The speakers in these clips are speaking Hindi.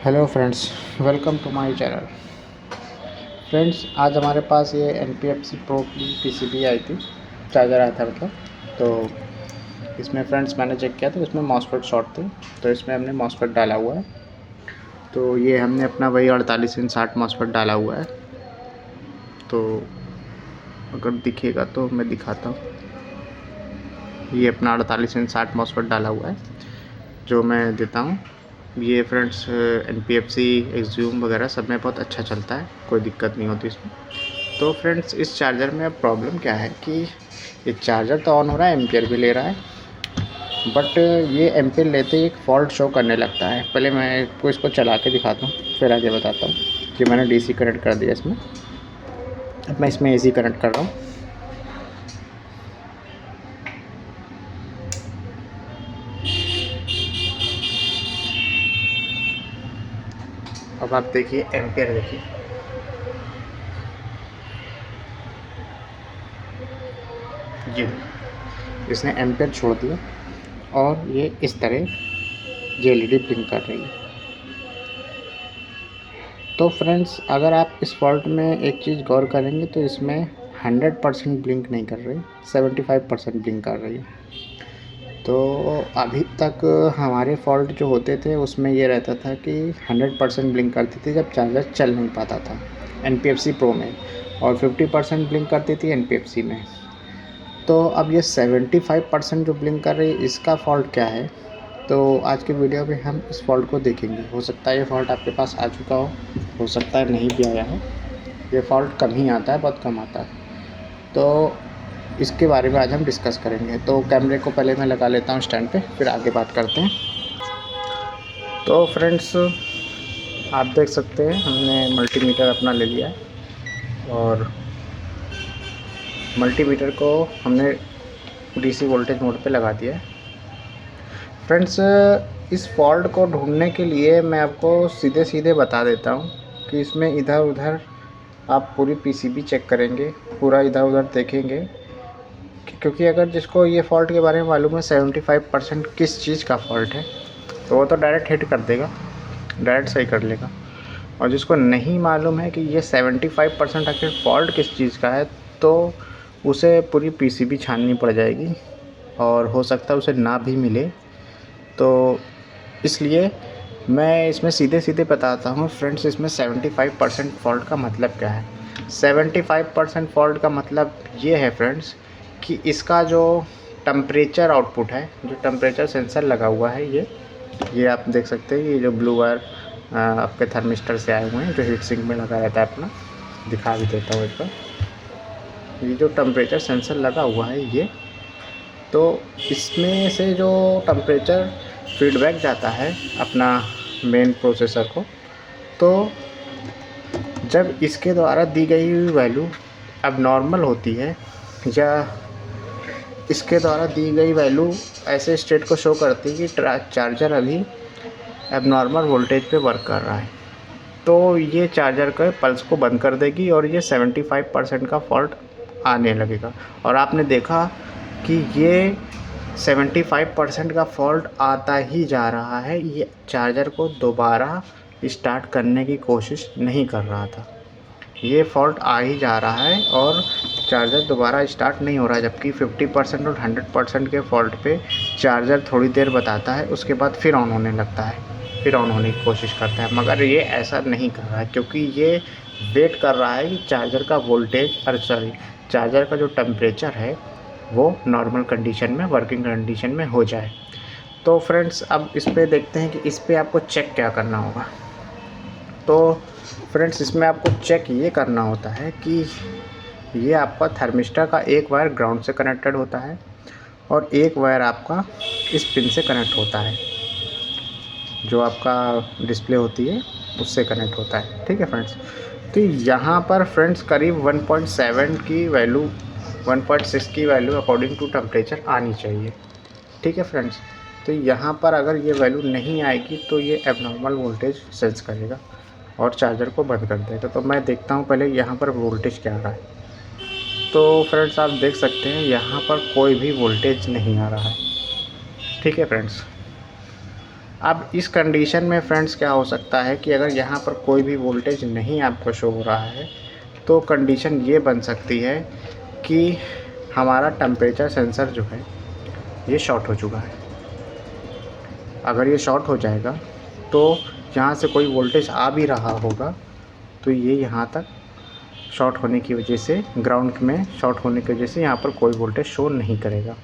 Hello friends, welcome to my channel. Friends, आज हमारे पास ये NPFC प्रो की PCB आई थी, चार्जर आया था मतलब। तो इसमें फ्रेंड्स मैंने चेक किया तो इसमें मॉसफेट शॉर्ट थे, तो इसमें हमने मॉसफेट डाला हुआ है। तो ये हमने अपना वही 48/60 मॉसफेट डाला हुआ है। तो अगर दिखेगा तो मैं दिखाता हूँ। ये अपना 48/60 मॉसफेट डाला हुआ है जो मैं देता हूँ। ये फ्रेंड्स NPFC एक्सज्यूम वगैरह सब में बहुत अच्छा चलता है, कोई दिक्कत नहीं होती इसमें। तो फ्रेंड्स, इस चार्जर में अब प्रॉब्लम क्या है कि ये चार्जर तो ऑन हो रहा है, एम्पियर भी ले रहा है, बट ये एम्पियर लेते ही एक फ़ॉल्ट शो करने लगता है। पहले मैं आपको इसको चला के दिखाता हूँ, फिर आगे बताता हूँ कि मैंने DC कनेक्ट कर दिया इसमें। अब मैं इसमें AC कनेक्ट कर रहा हूँ। अब आप देखिए एम्पियर देखिए, ये इसने एम्पियर छोड़ दिया और ये इस तरह ये LED ब्लिंक कर रही है। तो फ्रेंड्स, अगर आप इस फॉल्ट में एक चीज़ गौर करेंगे तो इसमें 100% ब्लिंक नहीं कर रही, 75% ब्लिंक कर रही है। तो अभी तक हमारे फॉल्ट जो होते थे उसमें ये रहता था कि 100% ब्लिंक करती थी जब चार्जर चल नहीं पाता था NPFC प्रो में, और 50% ब्लिंक करती थी NPFC में। तो अब ये 75% जो ब्लिंक कर रही है, इसका फॉल्ट क्या है? तो आज के वीडियो में हम इस फॉल्ट को देखेंगे। हो सकता है ये फॉल्ट आपके पास आ चुका हो सकता है नहीं भी आया हो। ये फॉल्ट कम ही आता है, बहुत कम आता है। तो इसके बारे में आज हम डिस्कस करेंगे। तो कैमरे को पहले मैं लगा लेता हूँ स्टैंड पे, फिर आगे बात करते हैं। तो फ्रेंड्स, आप देख सकते हैं हमने मल्टीमीटर अपना ले लिया है और मल्टीमीटर को हमने DC वोल्टेज मोड पे लगा दिया है। फ्रेंड्स, इस फॉल्ट को ढूंढने के लिए मैं आपको सीधे सीधे बता देता हूँ कि इसमें इधर उधर आप पूरी PCB चेक करेंगे, पूरा इधर उधर देखेंगे, क्योंकि अगर जिसको ये फ़ॉल्ट के बारे में मालूम है 75% किस चीज़ का फ़ॉल्ट है, तो वो तो डायरेक्ट हिट कर देगा, डायरेक्ट सही कर लेगा। और जिसको नहीं मालूम है कि ये 75% आखिर फ़ॉल्ट किस चीज़ का है, तो उसे पूरी PCB छाननी पड़ जाएगी और हो सकता है उसे ना भी मिले। तो इसलिए मैं इसमें सीधे सीधे बताता हूँ फ्रेंड्स, इसमें 75% फ़ॉल्ट का मतलब क्या है। 75% फ़ॉल्ट का मतलब ये है फ्रेंड्स कि इसका जो टेम्परेचर आउटपुट है, जो टेम्परेचर सेंसर लगा हुआ है, ये आप देख सकते हैं। ये जो ब्लू वायर आपके थर्मिस्टर से आए हुए हैं, जो हीट सिंक में लगा रहता है अपना, दिखा भी देता हूँ एक बार। ये जो टेम्परेचर सेंसर लगा हुआ है ये, तो इसमें से जो टेम्परेचर फीडबैक जाता है अपना मेन प्रोसेसर को, तो जब इसके द्वारा दी गई हुई वैल्यू अब नॉर्मल होती है या इसके द्वारा दी गई वैल्यू ऐसे स्टेट को शो करती है कि चार्जर अभी अब नॉर्मल वोल्टेज पे वर्क कर रहा है, तो ये चार्जर के पल्स को बंद कर देगी और ये 75% का फॉल्ट आने लगेगा। और आपने देखा कि ये 75% का फॉल्ट आता ही जा रहा है, ये चार्जर को दोबारा स्टार्ट करने की कोशिश नहीं कर रहा था। ये फॉल्ट आ ही जा रहा है और चार्जर दोबारा स्टार्ट नहीं हो रहा है, जबकि 50% और 100% के फॉल्ट पे चार्जर थोड़ी देर बताता है, उसके बाद फिर ऑन होने लगता है, फिर ऑन होने की कोशिश करता है। मगर ये ऐसा नहीं कर रहा है, क्योंकि ये वेट कर रहा है कि चार्जर का वोल्टेज चार्जर का जो टेम्परेचर है वो नॉर्मल कंडीशन में, वर्किंग कंडीशन में हो जाए। तो फ्रेंड्स, अब इस पर देखते हैं कि इस पर आपको चेक क्या करना होगा। तो फ्रेंड्स, इसमें आपको चेक ये करना होता है कि ये आपका थर्मिस्टर का एक वायर ग्राउंड से कनेक्टेड होता है और एक वायर आपका इस पिन से कनेक्ट होता है, जो आपका डिस्प्ले होती है उससे कनेक्ट होता है। ठीक है फ्रेंड्स, तो यहाँ पर फ्रेंड्स करीब 1.7 की वैल्यू, 1.6 की वैल्यू अकॉर्डिंग टू टेम्परेचर आनी चाहिए। ठीक है फ्रेंड्स, तो यहाँ पर अगर ये वैल्यू नहीं आएगी तो ये एबनॉर्मल वोल्टेज सेंस करेगा और चार्जर को बंद कर देगा। तो मैं देखता हूँ पहले यहाँ पर वोल्टेज क्या आ रहा है। तो फ्रेंड्स, आप देख सकते हैं यहाँ पर कोई भी वोल्टेज नहीं आ रहा है। ठीक है फ्रेंड्स, अब इस कंडीशन में फ्रेंड्स क्या हो सकता है कि अगर यहाँ पर कोई भी वोल्टेज नहीं आपको शो हो रहा है तो कंडीशन ये बन सकती है कि हमारा टेम्परेचर सेंसर जो है ये शॉर्ट हो चुका है। अगर ये शॉर्ट हो जाएगा तो यहाँ से कोई वोल्टेज आ भी रहा होगा तो ये यहाँ तक शॉर्ट होने की वजह से, ग्राउंड में शॉर्ट होने की वजह से यहाँ पर कोई वोल्टेज शो नहीं करेगा।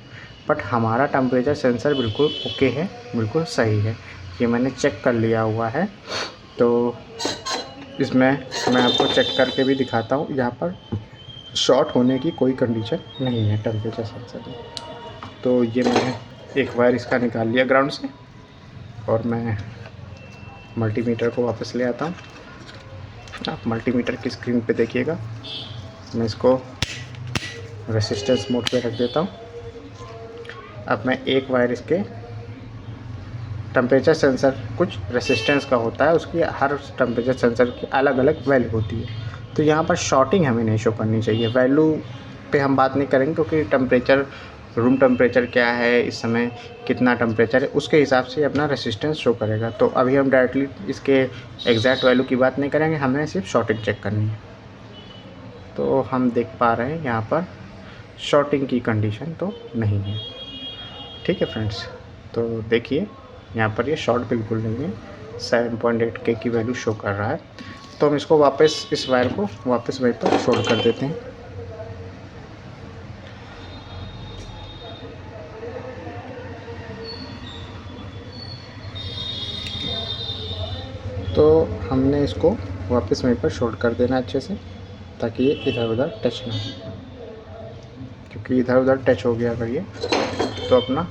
बट हमारा टेम्परेचर सेंसर बिल्कुल ओके है, बिल्कुल सही है, ये मैंने चेक कर लिया हुआ है। तो इसमें मैं आपको चेक करके भी दिखाता हूँ, यहाँ पर शॉर्ट होने की कोई कंडीशन नहीं है टेम्परेचर सेंसर में। तो ये मैंने एक वायर इसका निकाल लिया ग्राउंड से और मैं मल्टीमीटर को वापस ले आता हूँ। आप मल्टीमीटर की स्क्रीन पे देखिएगा, मैं इसको रेसिस्टेंस मोड पे रख देता हूँ। अब मैं एक वायर इसके टेम्परेचर सेंसर कुछ रेसिस्टेंस का होता है, उसकी हर टेम्परेचर सेंसर की अलग अलग वैल्यू होती है। तो यहाँ पर शॉर्टिंग हमें नहीं शो करनी चाहिए। वैल्यू पे हम बात नहीं करेंगे क्योंकि टेम्परेचर, रूम टेम्परेचर क्या है, इस समय कितना टेम्परेचर है, उसके हिसाब से अपना रेसिस्टेंस शो करेगा। तो अभी हम डायरेक्टली इसके एग्जैक्ट वैल्यू की बात नहीं करेंगे, हमें सिर्फ शॉर्टिंग चेक करनी है। तो हम देख पा रहे हैं यहाँ पर शॉर्टिंग की कंडीशन तो नहीं है। ठीक है फ्रेंड्स, तो देखिए यहाँ पर ये शॉर्ट बिल्कुल नहीं है, 7.8 के की वैल्यू शो कर रहा है। तो हम इसको वापस, इस वायर को वापस वहीं पर छोड़ कर देते हैं। तो हमने इसको वापस वहीं पर शॉर्ट कर देना अच्छे से, ताकि ये इधर उधर टच ना हो, क्योंकि इधर उधर टच हो गया अगर ये तो अपना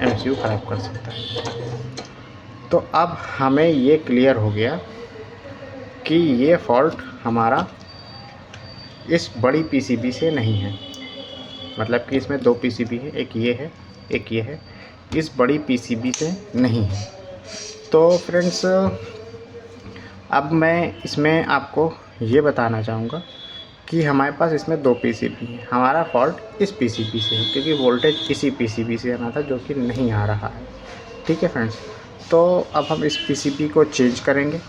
MCU ख़राब कर सकता है। तो अब हमें ये क्लियर हो गया कि ये फॉल्ट हमारा इस बड़ी PCB से नहीं है, मतलब कि इसमें 2 PCB है, एक ये है, एक ये है, इस बड़ी PCB से नहीं है। तो फ्रेंड्स अब मैं इसमें आपको ये बताना चाहूँगा कि हमारे पास इसमें 2 PCB है। हमारा फॉल्ट इस PCB से है क्योंकि वोल्टेज इसी PCB से आना था जो कि नहीं आ रहा है। ठीक है फ्रेंड्स, तो अब हम इस PCB को चेंज करेंगे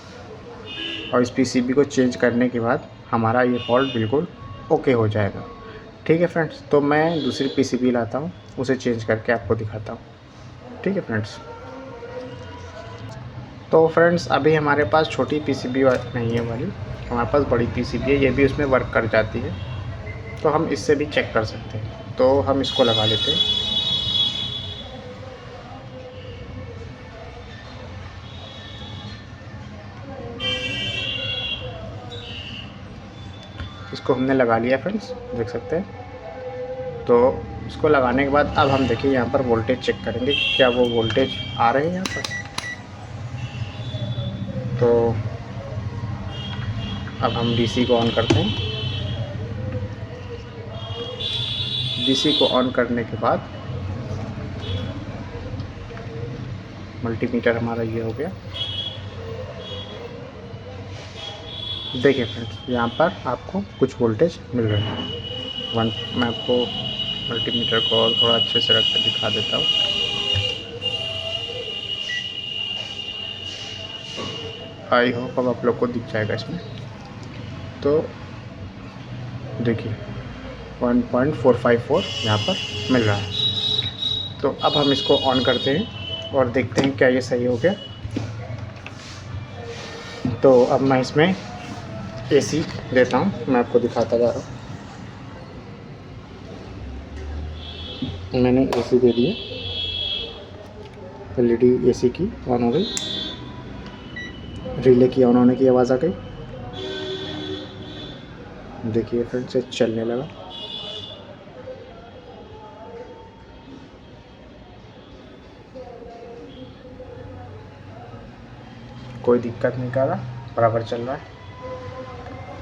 और इस PCB को चेंज करने के बाद हमारा ये फॉल्ट बिल्कुल ओके हो जाएगा। ठीक है फ्रेंड्स, तो मैं दूसरी PCB लाता हूँ, उसे चेंज करके आपको दिखाता हूँ। ठीक है फ्रेंड्स, तो फ्रेंड्स अभी हमारे पास छोटी PCB नहीं है वाली, हमारे पास बड़ी PCB है, ये भी उसमें वर्क कर जाती है। तो हम इससे भी चेक कर सकते हैं। तो हम इसको लगा लेते हैं। इसको हमने लगा लिया फ्रेंड्स, देख सकते हैं। तो इसको लगाने के बाद अब हम देखिए यहाँ पर वोल्टेज चेक करेंगे कि क्या वो वोल्टेज आ रहे हैं यहाँ पर। तो अब हम DC को ऑन करते हैं। DC को ऑन करने के बाद मल्टीमीटर हमारा ये हो गया। देखिए फ्रेंड्स, यहाँ पर आपको कुछ वोल्टेज मिल रहा है। मैं आपको मल्टीमीटर को और थोड़ा अच्छे से रख कर दिखा देता हूँ। आई होप अब आप लोग को दिख जाएगा इसमें। तो देखिए 1.454 यहाँ पर मिल रहा है। तो अब हम इसको ऑन करते हैं और देखते हैं क्या ये सही हो गया। तो अब मैं इसमें AC देता हूँ, मैं आपको दिखाता जा रहा हूँ। मैंने AC दे दिया, LED AC की ऑन हो गई, रिले की ऑन होने की आवाज़ आ गई। देखिए फिर से चलने लगा। कोई दिक्कत नहीं कर रहा, बराबर चल रहा है।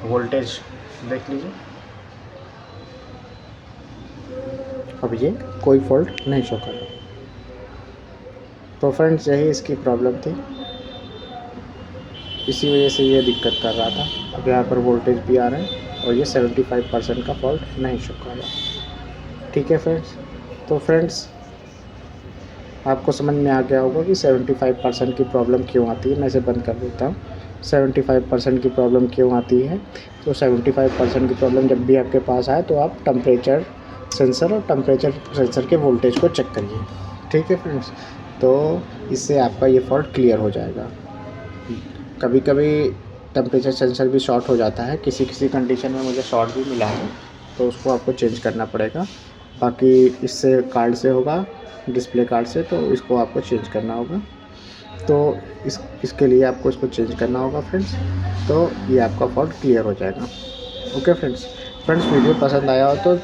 वोल्टेज देख लीजिए, अब ये कोई फॉल्ट नहीं शो कर रहा। तो फ्रेंड्स यही इसकी प्रॉब्लम थी, इसी वजह से ये दिक्कत कर रहा था। अब यहाँ पर वोल्टेज भी आ रहा है और ये 75% का फॉल्ट नहीं शो कर रहा। ठीक है फ्रेंड्स, तो फ्रेंड्स आपको समझ में आ गया होगा कि 75% की प्रॉब्लम क्यों आती है। मैं इसे बंद कर देता हूँ। 75% की प्रॉब्लम क्यों आती है, तो 75% की प्रॉब्लम जब भी आपके पास आए तो आप टेम्परेचर सेंसर और टेम्परेचर सेंसर के वोल्टेज को चेक करिए। ठीक है फ्रेंड्स, तो इससे आपका ये फॉल्ट क्लियर हो जाएगा। कभी कभी टेम्परेचर सेंसर भी शॉर्ट हो जाता है, किसी किसी कंडीशन में मुझे शॉर्ट भी मिला है, तो उसको आपको चेंज करना पड़ेगा। बाकी इससे कार्ड से होगा, डिस्प्ले कार्ड से, तो इसको आपको चेंज करना होगा। तो इसके लिए आपको इसको चेंज करना होगा फ्रेंड्स। तो ये आपका फॉल्ट क्लियर हो जाएगा। ओके फ्रेंड्स, वीडियो पसंद आया हो तो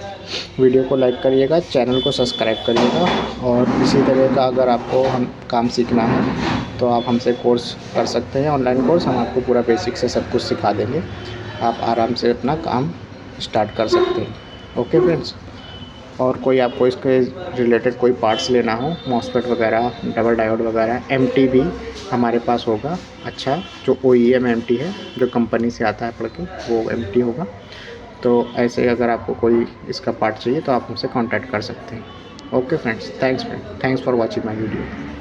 वीडियो को लाइक करिएगा, चैनल को सब्सक्राइब करिएगा। और इसी तरह का अगर आपको हम काम सीखना है तो आप हमसे कोर्स कर सकते हैं, ऑनलाइन कोर्स। हम आपको पूरा बेसिक से सब कुछ सिखा देंगे, आप आराम से अपना काम स्टार्ट कर सकते हैं। ओके फ्रेंड्स, और कोई आपको इसके रिलेटेड कोई पार्ट्स लेना हो, मॉसफेट वगैरह, डबल डायोड वगैरह, एमटी भी हमारे पास होगा। अच्छा, जो OEM एमटी है, जो कंपनी से आता है पढ़ के, वो एमटी होगा। तो ऐसे अगर आपको कोई इसका पार्ट चाहिए तो आप हमसे कांटेक्ट कर सकते हैं। Okay friends, thanks for watching my video.